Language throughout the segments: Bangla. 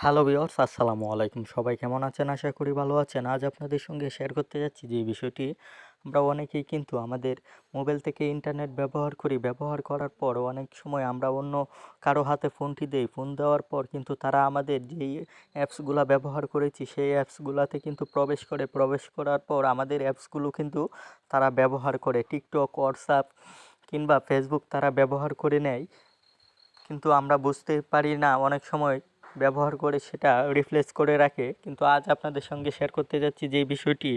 হ্যালো ভিউয়ার্স, আসসালামু আলাইকুম। সবাই কেমন আছেন? আশা করি ভালো আছেন। আজ আপনাদের সঙ্গে শেয়ার করতে যাচ্ছি যে বিষয়টি, আমরা অনেকেই কিন্তু আমাদের মোবাইল থেকে ইন্টারনেট ব্যবহার করি। ব্যবহার করার পর অনেক সময় আমরা অন্য কারো হাতে ফোনটি দেই। ফোন দেওয়ার পর কিন্তু তারা আমাদের যেই অ্যাপসগুলা ব্যবহার করেছি সেই অ্যাপসগুলাতে কিন্তু প্রবেশ করে। প্রবেশ করার পর আমাদের অ্যাপসগুলো কিন্তু তারা ব্যবহার করে। টিকটক, হোয়াটসঅ্যাপ কিংবা ফেসবুক তারা ব্যবহার করে নেয়। কিন্তু আমরা বুঝতে পারি না, অনেক সময় ব্যবহার করে সেটা রিপ্লেস করে রাখে। কিন্তু আজ আপনাদের সঙ্গে শেয়ার করতে যাচ্ছি যে বিষয়টি,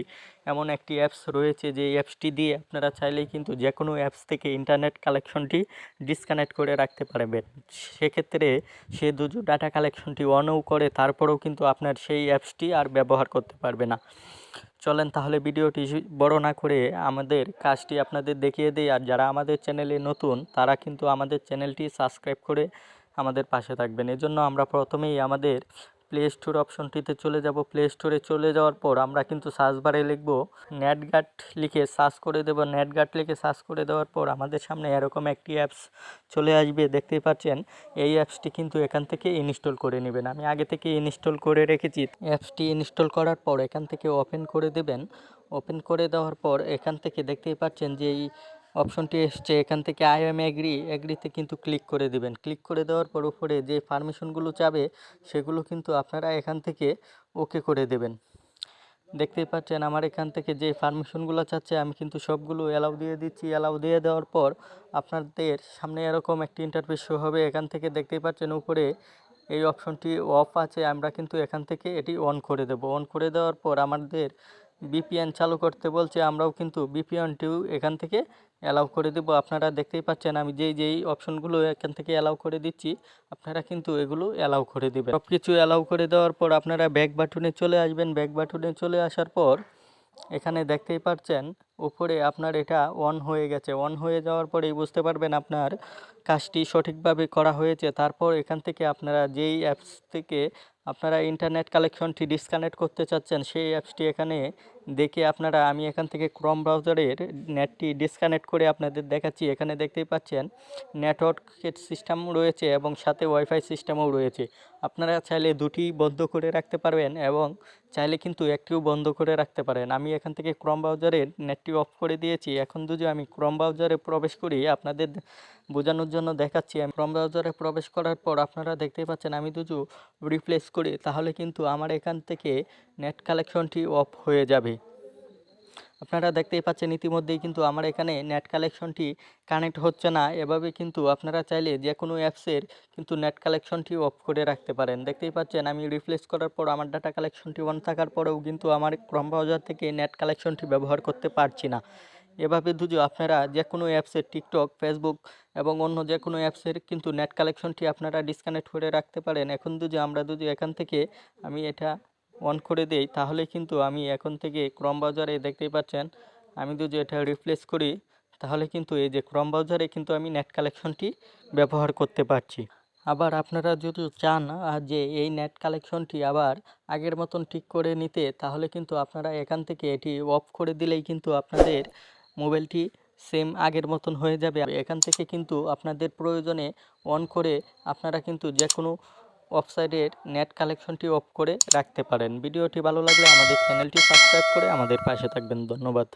এমন একটি অ্যাপস রয়েছে যে অ্যাপসটি দিয়ে আপনারা চাইলেই কিন্তু যে কোনো অ্যাপস থেকে ইন্টারনেট কালেকশনটি ডিসকানেক্ট করে রাখতে পারবেন। সেক্ষেত্রে সে দুজো ডাটা কালেকশনটি অনও করে, তারপরেও কিন্তু আপনার সেই অ্যাপসটি আর ব্যবহার করতে পারবে না। চলেন তাহলে ভিডিওটি বড় না করে আমাদের কাজটি আপনাদের দেখিয়ে দিই। আর যারা আমাদের চ্যানেলে নতুন তারা কিন্তু আমাদের চ্যানেলটি সাবস্ক্রাইব করে আমাদের পাশে থাকবেন। এজন্য আমরা প্রথমেই আমাদের প্লে স্টোর অপশনটিতে চলে যাব। প্লে স্টোরে চলে যাওয়ার পর আমরা কিন্তু সার্চ বারে লিখব নেটগার্ড, লিখে সার্চ করে দেব। নেটগার্ড লিখে সার্চ করে দেওয়ার পর আমাদের সামনে এরকম একটি অ্যাপস চলে আসবে, দেখতেই পাচ্ছেন। এই অ্যাপসটি কিন্তু এখান থেকে ইনস্টল করে নেবেন। আমি আগে থেকে ইনস্টল করে রেখেছি। অ্যাপসটি ইনস্টল করার পর এখান থেকে ওপেন করে দেবেন। ওপেন করে দেওয়ার পর এখান থেকে দেখতেই পাচ্ছেন যে এই অপশনটি এসছে, এখান থেকে আই এম এগ্রিতে কিন্তু ক্লিক করে দেবেন। ক্লিক করে দেওয়ার পর উপরে যে পারমিশনগুলো চাবে সেগুলো কিন্তু আপনারা এখান থেকে ওকে করে দেবেন। দেখতেই পাচ্ছেন আমার এখান থেকে যে পারমিশনগুলো চাচ্ছে আমি কিন্তু সবগুলো অ্যালাউ দিয়ে দিচ্ছি। অ্যালাউ দিয়ে দেওয়ার পর আপনাদের সামনে এরকম একটি ইন্টারফেস শো হবে। এখান থেকে দেখতেই পাচ্ছেন উপরে এই অপশনটি অফ আছে, আমরা কিন্তু এখান থেকে এটি অন করে দেব। অন করে দেওয়ার পর আমাদের বিপিএন চালু করতে বলছে, আমরাও কিন্তু বিপিএনটিও এখান থেকে অ্যালাউ করে দেব। আপনারা দেখতেই পাচ্ছেন আমি যেই অপশনগুলো এখান থেকে অ্যালাউ করে দিচ্ছি, আপনারা কিন্তু এগুলো অ্যালাউ করে দেবেন। সব কিছু অ্যালাউ করে দেওয়ার পর আপনারা ব্যাক বাটনে চলে আসবেন। ব্যাক বাটনে চলে আসার পর এখানে দেখতেই পাচ্ছেন উপরে আপনার এটা অন হয়ে গেছে। অন হয়ে যাওয়ার পরেই বুঝতে পারবেন আপনার কাজটি সঠিকভাবে করা হয়েছে। তারপর এখান থেকে আপনারা যেই অ্যাপস থেকে আপনারা ইন্টারনেট কালেকশনটি ডিসকানেক্ট করতে চাচ্ছেন সেই অ্যাপসটি এখানে দেখে আপনারা, আমি এখান থেকে ক্রোম ব্রাউজারের নেটটি ডিসকানেক্ট করে আপনাদের দেখাচ্ছি। এখানে দেখতেই পাচ্ছেন নেটওয়ার্কের সিস্টেম রয়েছে এবং সাথে ওয়াইফাই সিস্টেমও রয়েছে। আপনারা চাইলে দুটি বন্ধ করে রাখতে পারবেন এবং চাইলে কিন্তু একটিও বন্ধ করে রাখতে পারেন। আমি এখান থেকে ক্রোম ব্রাউজারের নেটটি অফ করে দিয়েছি। এখন যদি আমি ক্রোম ব্রাউজারে প্রবেশ করি আপনাদের বোঝানোর জন্য দেখাচ্ছি। আমি ক্রোম ব্রাউজারে প্রবেশ করার পর আপনারা দেখতেই পাচ্ছেন আমি যদি রিপ্লেস করি তাহলে কিন্তু আমার এখান থেকে নেট কালেকশনটি অফ হয়ে যাবে। আপনারা দেখতেই পাচ্ছেন ইতিমধ্যেই কিন্তু আমার এখানে নেট কালেকশনটি কানেক্ট হচ্ছে না। এভাবে কিন্তু আপনারা চাইলে যে কোনো অ্যাপসের কিন্তু নেট কালেকশনটি অফ করে রাখতে পারেন। দেখতেই পাচ্ছেন আমি রিপ্লেস করার পর আমার ডাটা কালেকশনটি অন থাকার পরেও কিন্তু আমার ক্রোম ব্রাউজার থেকে নেট কালেকশনটি ব্যবহার করতে পারছি না। এভাবে যদি আপনারা যে কোনো অ্যাপসের টিকটক, ফেসবুক এবং অন্য যে কোনো অ্যাপসের কিন্তু নেট কালেকশনটি আপনারা ডিসকানেক্ট করে রাখতে পারেন। এখন যদি এখান থেকে আমি এটা অন করে দেই তাহলে কিন্তু আমি এখন থেকে ক্রোম ব্রাউজারে দেখতেই পাচ্ছেন আমি যদি এটা রিপ্লেস করি তাহলে কিন্তু এই যে ক্রোম ব্রাউজারে কিন্তু আমি নেট কালেকশনটি ব্যবহার করতে পারছি। আবার আপনারা যদি চান যে এই নেট কালেকশনটি আবার আগের মতন ঠিক করে নিতে তাহলে কিন্তু আপনারা এখান থেকে এটি অফ করে দিলেই কিন্তু আপনাদের মোবাইলটি সেম আগের মতন হয়ে যাবে। এখান থেকে কিন্তু আপনাদের প্রয়োজনে অন করে আপনারা কিন্তু যে কোনো ওয়েবসাইটের নেট কালেকশনটি অফ করে রাখতে পারেন। ভিডিওটি ভালো লাগলে আমাদের চ্যানেলটি সাবস্ক্রাইব করে আমাদের পাশে থাকবেন। ধন্যবাদ।